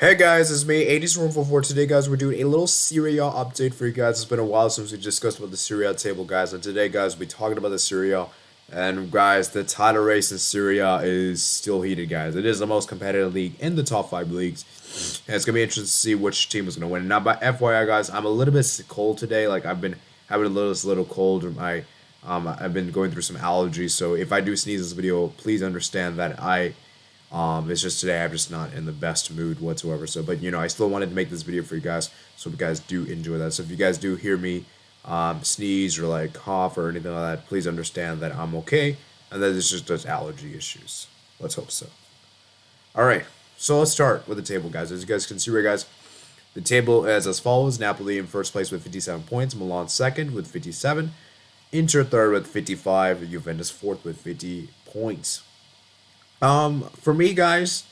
Hey guys, it's me, 80s144. Today, guys, we're doing a little Serie A update for you guys. It's been a while since we discussed about the Serie A table, guys. And today, guys, we'll be talking about the Serie A. And guys, the title race in Serie A is still heated, guys. It is the most competitive league in the top five leagues. And it's gonna be interesting to see which team is gonna win. Now, by FYI, guys, I'm a little bit cold today. Like I've been having a little cold. I've been going through some allergies. So if I do sneeze this video, please understand that it's just today I'm just not in the best mood whatsoever. So, but I still wanted to make this video for you guys, so you guys do enjoy that. So if you guys do hear me sneeze or like cough or anything like that, please understand that I'm okay, and that it's just allergy issues. Let's hope so. All right, so let's start with the table, guys. As you guys can see, right, guys, the table is as follows: Napoli in first place with 57 points, Milan second with 57, Inter third with 55, Juventus fourth with 50 points. For me, guys,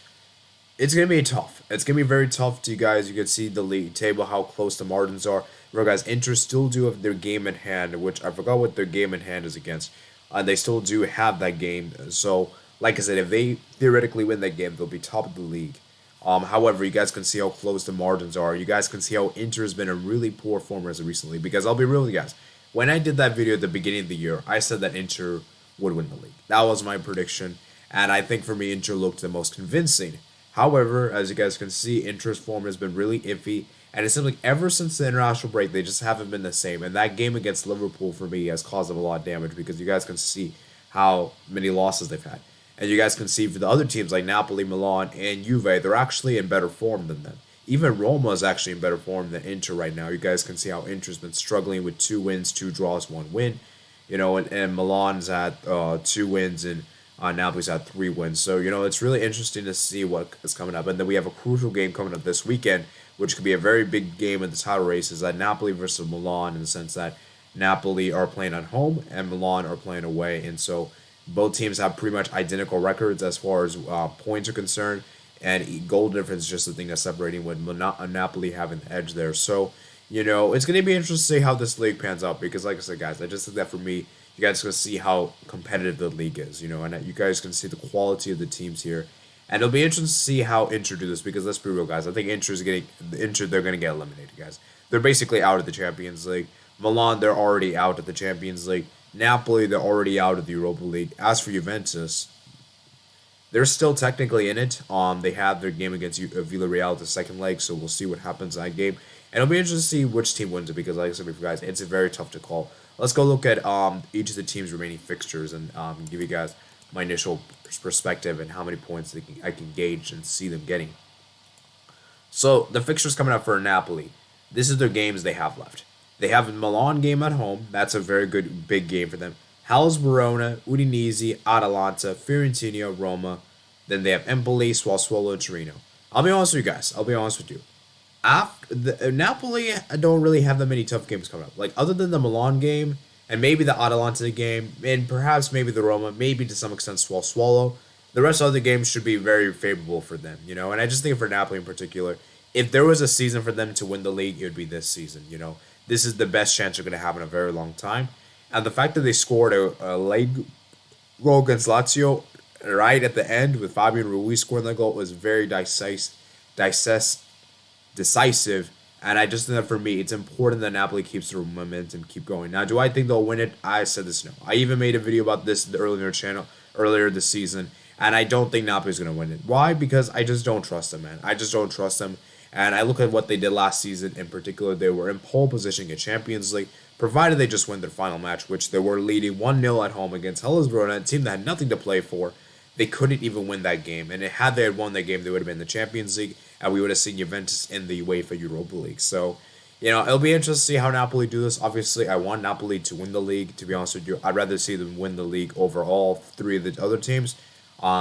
it's gonna be tough. It's gonna be very tough to you guys. You can see the league table, how close the margins are. Remember, guys, Inter still do have their game in hand, which I forgot what their game in hand is against. They still do have that game. So, like I said, if they theoretically win that game, they'll be top of the league. However, you guys can see how close the margins are. You guys can see how Inter has been a really poor form as of recently. Because I'll be real with you guys, when I did that video at the beginning of the year, I said that Inter would win the league. That was my prediction. And I think for me, Inter looked the most convincing. However, as you guys can see, Inter's form has been really iffy. And it seems like ever since the international break, they just haven't been the same. And that game against Liverpool, for me, has caused them a lot of damage because you guys can see how many losses they've had. And you guys can see for the other teams like Napoli, Milan, and Juve, they're actually in better form than them. Even Roma is actually in better form than Inter right now. You guys can see how Inter's been struggling with 2 wins, 2 draws, 1 win. And Milan's had 2 wins and Napoli's had 3 wins. So, it's really interesting to see what is coming up. And then we have a crucial game coming up this weekend, which could be a very big game in the title race, is that Napoli versus Milan, in the sense that Napoli are playing at home and Milan are playing away. And so both teams have pretty much identical records as far as points are concerned. And goal difference is just the thing that's separating, with Napoli having the edge there. So, it's going to be interesting to see how this league pans out. Because, like I said, guys, I just think that for me, you guys can see how competitive the league is, and you guys can see the quality of the teams here. And it'll be interesting to see how Inter do this, because let's be real, guys. I think they're gonna get eliminated, guys. They're basically out of the Champions League. Milan, they're already out of the Champions League. Napoli, they're already out of the Europa League. As for Juventus, they're still technically in it. They have their game against Villarreal the second leg, so we'll see what happens in that game. And it'll be interesting to see which team wins it, because, like I said before, guys, it's very tough to call. Let's go look at each of the team's remaining fixtures and give you guys my initial perspective and how many points I can gauge and see them getting. So the fixtures coming up for Napoli. This is their games they have left. They have a Milan game at home. That's a very good big game for them. Hellas Verona, Udinese, Atalanta, Fiorentina, Roma. Then they have Empoli, Sassuolo, and Torino. I'll be honest with you guys. I'll be honest with you. Napoli don't really have that many tough games coming up. Like, other than the Milan game and maybe the Atalanta game and perhaps maybe the Roma, maybe to some extent Sassuolo, the rest of the games should be very favorable for them, And I just think for Napoli in particular, if there was a season for them to win the league, it would be this season, This is the best chance they're going to have in a very long time. And the fact that they scored a late goal against Lazio right at the end with Fabian Ruiz scoring that goal was very decisive, and I just think that for me, it's important that Napoli keeps their momentum, keep going. Now, do I think they'll win it? I said this no. I even made a video about this earlier this season, and I don't think Napoli's going to win it. Why? Because I just don't trust them, man. I just don't trust them, and I look at what they did last season in particular. They were in pole position in Champions League, provided they just win their final match, which they were leading 1-0 at home against Hellas Verona, a team that had nothing to play for. They couldn't even win that game, and had they had won that game, they would have been in the Champions League, and we would have seen Juventus in the UEFA Europa League. So, it'll be interesting to see how Napoli do this. Obviously, I want Napoli to win the league, to be honest with you. I'd rather see them win the league over all 3 of the other teams,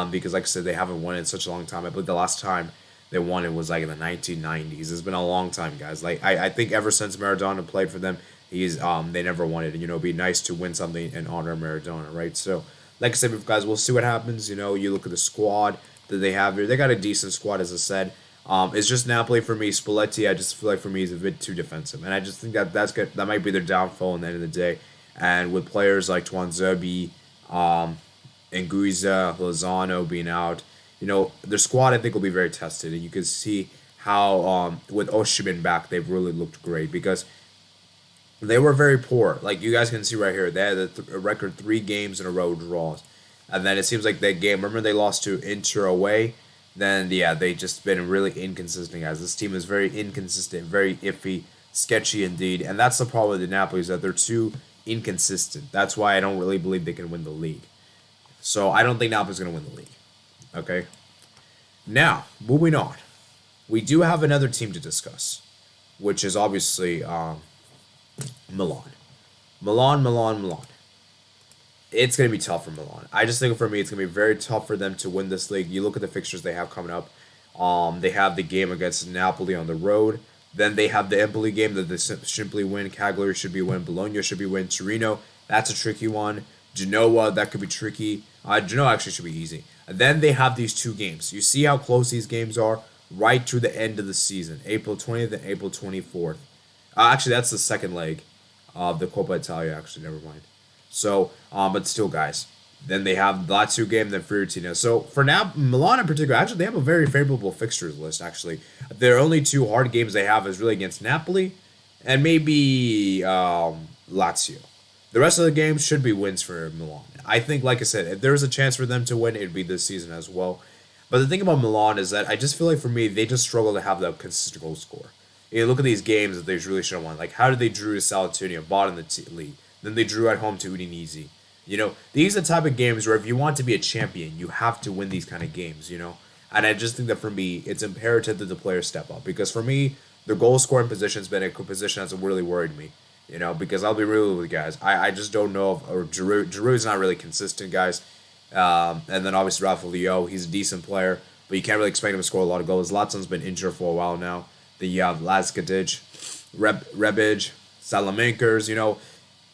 because, like I said, they haven't won it in such a long time. I believe the last time they won it was like in the 1990s. It's been a long time, guys. Like, I think ever since Maradona played for them, they never won it. And, it'd be nice to win something in honor of Maradona, right? So, like I said, guys, we'll see what happens. You look at the squad that they have here. They got a decent squad, as I said. It's just Napoli for me. Spalletti, I just feel like for me, is a bit too defensive, and I just think that's good. That might be their downfall in the end of the day. And with players like Tuanzebe, Nguiza, Lozano being out, their squad I think will be very tested, and you can see how with Osimhen back, they've really looked great because they were very poor. Like you guys can see right here, they had a record 3 games in a row draws, and then it seems like that game. Remember they lost to Inter away. Then yeah, they just been really inconsistent, guys. This team is very inconsistent, very iffy, sketchy indeed, and that's the problem with the Napoli is that they're too inconsistent. That's why I don't really believe they can win the league. So I don't think Napoli's gonna win the league. Okay. Now moving on, we do have another team to discuss, which is obviously Milan. Milan. It's going to be tough for Milan. I just think for me, it's going to be very tough for them to win this league. You look at the fixtures they have coming up. They have the game against Napoli on the road. Then they have the Empoli game that they simply win. Cagliari should be win. Bologna should be win. Torino, that's a tricky one. Genoa, that could be tricky. Genoa actually should be easy. And then they have these 2 games. You see how close these games are right to the end of the season. April 20th and April 24th. Actually, that's the second leg of the Coppa Italia. Actually, never mind. So, but still, guys. Then they have the Lazio game, then Fiorentina. So for now, Milan in particular, actually, they have a very favorable fixtures list. Actually, their only 2 hard games they have is really against Napoli, and maybe Lazio. The rest of the games should be wins for Milan. I think, like I said, if there was a chance for them to win, it'd be this season as well. But the thing about Milan is that I just feel like for me, they just struggle to have that consistent goal score. You look at these games that they really should have won. Like, how did they drew to Salernitana, bottom of the league? Then they drew at home to Udinese. These are the type of games where if you want to be a champion, you have to win these kind of games. And I just think that for me, it's imperative that the players step up. Because for me, the goal scoring position's been a position that's really worried me. Because I'll be real with you guys. I just don't know or Giroud's not really consistent, guys. And then obviously Rafa Leo, he's a decent player, but you can't really expect him to score a lot of goals. Latson's been injured for a while now. Then you have Lazkadic, Rebic, Salamankers.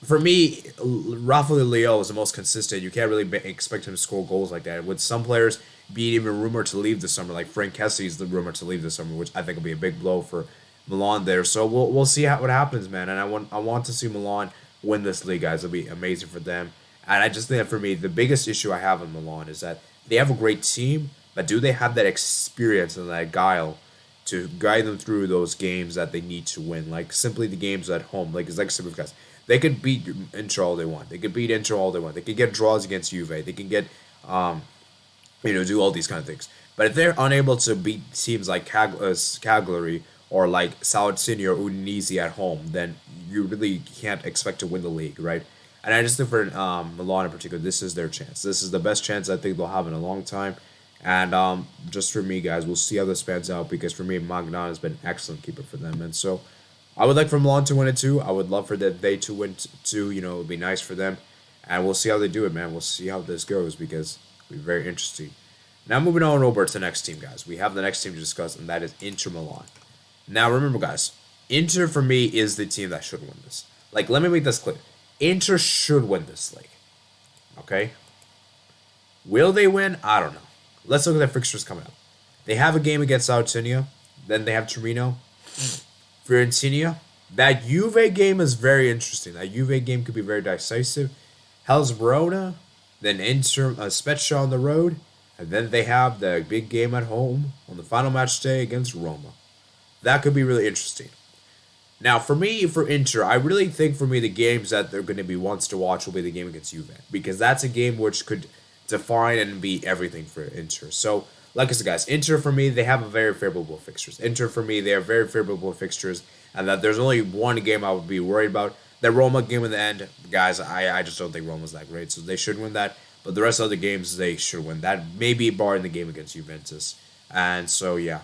For me, Rafael Leo is the most consistent. You can't really expect him to score goals like that. With some players being even rumored to leave this summer, like Frank Kessie's the rumored to leave this summer, which I think will be a big blow for Milan there. So we'll see what happens, man. And I want to see Milan win this league, guys. It'll be amazing for them. And I just think that for me, the biggest issue I have in Milan is that they have a great team, but do they have that experience and that guile to guide them through those games that they need to win? Like simply the games at home. Like it's like simple guys. They could beat Inter all they want. They could beat Inter all they want. They could get draws against Juve. They can get, do all these kind of things. But if they're unable to beat teams like Cagliari or like Salernitana or Udinese at home, then you really can't expect to win the league, right? And I just think for Milan in particular, this is their chance. This is the best chance I think they'll have in a long time. And just for me, guys, we'll see how this pans out because for me, Magnan has been an excellent keeper for them. And so I would like for Milan to win it too. I would love for they to win too. It would be nice for them. And we'll see how they do it, man. We'll see how this goes because it'll be very interesting. Now moving on over to the next team, guys. We have the next team to discuss, and that is Inter Milan. Now remember, guys, Inter for me is the team that should win this. Like, let me make this clear. Inter should win this league. Okay? Will they win? I don't know. Let's look at their fixtures coming up. They have a game against Salernitana. Then they have Torino. Fiorentina. That Juve game is very interesting. That Juve game could be very decisive. Hellas Verona. Then Inter Spezia on the road. And then they have the big game at home on the final match day against Roma. That could be really interesting. Now, for me, for Inter, I really think for me the games that they're going to be ones to watch will be the game against Juve. Because that's a game which could define and be everything for Inter. So, like I said, guys, Inter for me, they have a very favorable fixtures. Inter for me, they have very favorable fixtures. And that there's only one game I would be worried about. That Roma game in the end, guys, I just don't think Roma's that great. So they should win that. But the rest of the games, they should win that. Maybe barring the game against Juventus. And so, yeah.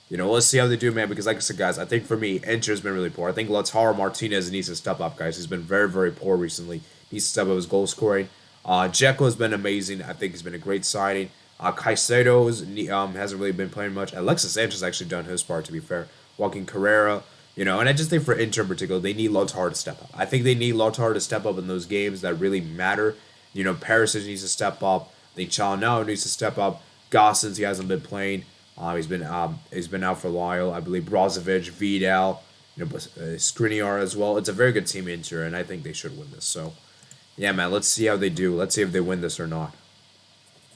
Let's see how they do, man. Because like I said, guys, I think for me, Inter's been really poor. I think Lautaro Martinez needs to step up, guys. He's been very, very poor recently. He needs to step up his goal scoring. Dzeko has been amazing. I think he's been a great signing. Caicedo hasn't really been playing much. Alexis Sanchez actually done his part, to be fair. Joaquin Carrera. And I just think for Inter in particular, they need Lautaro to step up. I think they need Lautaro to step up in those games that really matter. Perisic needs to step up. I think Çalhanoğlu needs to step up. Gosens, he hasn't been playing. He's been out for a while. I believe Brozovic, Vidal, Skriniar as well. It's a very good team Inter, and I think they should win this. So, yeah, man, let's see how they do. Let's see if they win this or not.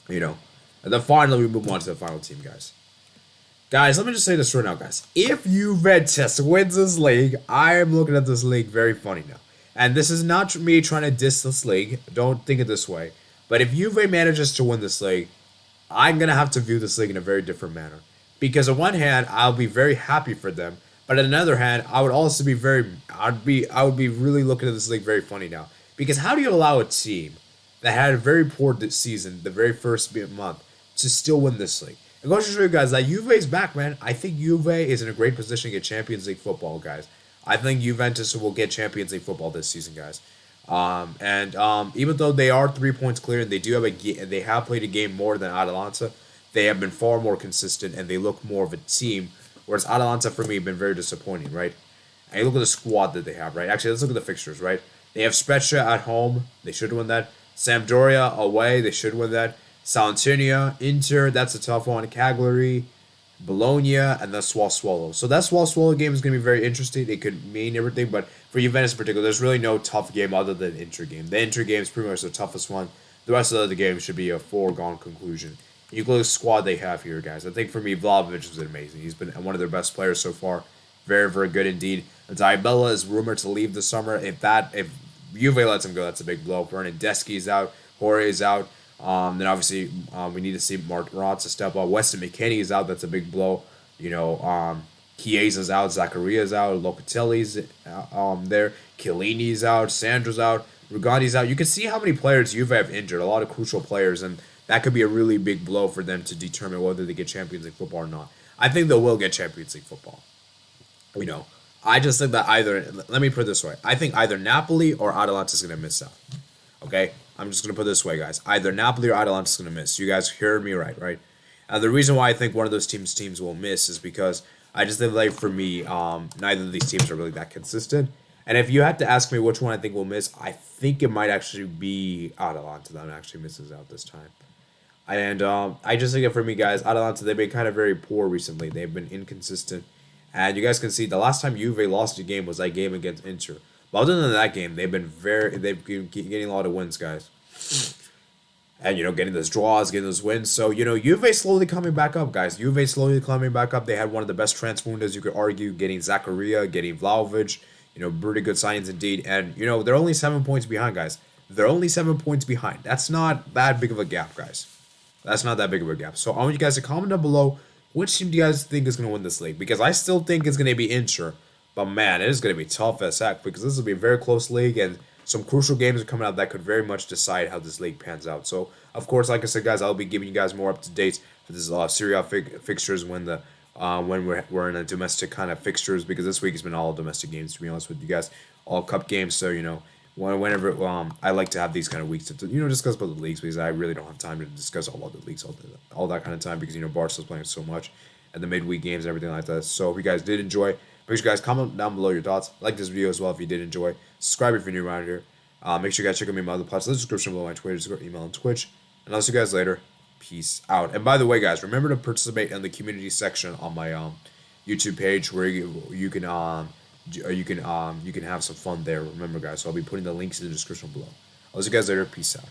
And then finally we move on to the final team, guys. Guys, let me just say this right now, guys. If Juventus wins this league, I am looking at this league very funny now. And this is not me trying to diss this league. Don't think it this way. But if Juve manages to win this league, I'm gonna have to view this league in a very different manner. Because on one hand, I'll be very happy for them, but on the other hand, I would also be I would be really looking at this league very funny now. Because how do you allow a team that had a very poor season the very first month to still win this league? I'm going to show you guys that Juve's back, man. I think Juve is in a great position to get Champions League football, guys. I think Juventus will get Champions League football this season, guys. Even though they are 3 points clear and they do have they have played a game more than Atalanta, they have been far more consistent and they look more of a team. Whereas Atalanta, for me, have been very disappointing, right? And you look at the squad that they have, right? Actually, let's look at the fixtures, right? They have Spezia at home. They should win that. Sampdoria away. They should win that. Salentina, Inter, that's a tough one. Cagliari, Bologna, and the Sassuolo. So that Sassuolo game is going to be very interesting. It could mean everything, but for Juventus in particular, there's really no tough game other than the Inter game. The Inter game is pretty much the toughest one. The rest of the games should be a foregone conclusion. You look at the squad they have here, guys. I think for me, Vlahovic has been amazing. He's been one of their best players so far. Very, very good indeed. Diabella is rumored to leave this summer. If Juve lets him go, that's a big blow. Bernardeschi is out. Jorge is out. Then obviously we need to see Mark Rotz to step up. Weston McKennie is out. That's a big blow. Chiesa's out. Zacaria's out. Locatelli's there. Chiellini's out. Sandra's out. Rugani's out. You can see how many players Juve have injured. A lot of crucial players, and that could be a really big blow for them to determine whether they get Champions League football or not. I think they will get Champions League football. I just think that let me put it this way. I think either Napoli or Atalanta is going to miss out. Okay? I'm just going to put it this way, guys. Either Napoli or Atalanta is going to miss. You guys heard me right? And the reason why I think one of those teams will miss is because I just think, like, for me, neither of these teams are really that consistent. And if you had to ask me which one I think will miss, I think it might actually be Atalanta that actually misses out this time. And I just think that for me, guys, Atalanta, they've been kind of very poor recently. They've been inconsistent. And you guys can see the last time Juve lost a game was that game against Inter. But other than that game, they've been getting a lot of wins, guys. And, getting those draws, getting those wins. So, Juve slowly coming back up, guys. Juve slowly climbing back up. They had one of the best transfer windows, you could argue, getting Zakaria, getting Vlahovic. Pretty good signings indeed. And, they're only 7 points behind, guys. They're only 7 points behind. That's not that big of a gap, guys. That's not that big of a gap. So I want you guys to comment down below which team do you guys think is going to win this league. Because I still think it's going to be Inter. But, man, it is going to be tough as heck. Because this will be a very close league. And some crucial games are coming out that could very much decide how this league pans out. So, of course, like I said, guys, I'll be giving you guys more up-to-dates for this Serie A fixtures when we're in a domestic kind of fixtures. Because this week has been all domestic games, to be honest with you guys. All cup games. So, whenever I like to have these kind of weeks to discuss about the leagues, because I really don't have time to discuss all about the leagues all that kind of time, because Barca's playing so much and the midweek games and everything like that. So if you guys did enjoy, make sure you guys comment down below your thoughts, like this video as well if you did enjoy, subscribe if you're new around here. Make sure you guys check out me on my other platforms in the description below, my Twitter, email, and Twitch. And I'll see you guys later. Peace out. And by the way, guys, remember to participate in the community section on my YouTube page, where you can have some fun there. Remember, guys, so I'll be putting the links in the description below. I'll see you guys later. Peace out.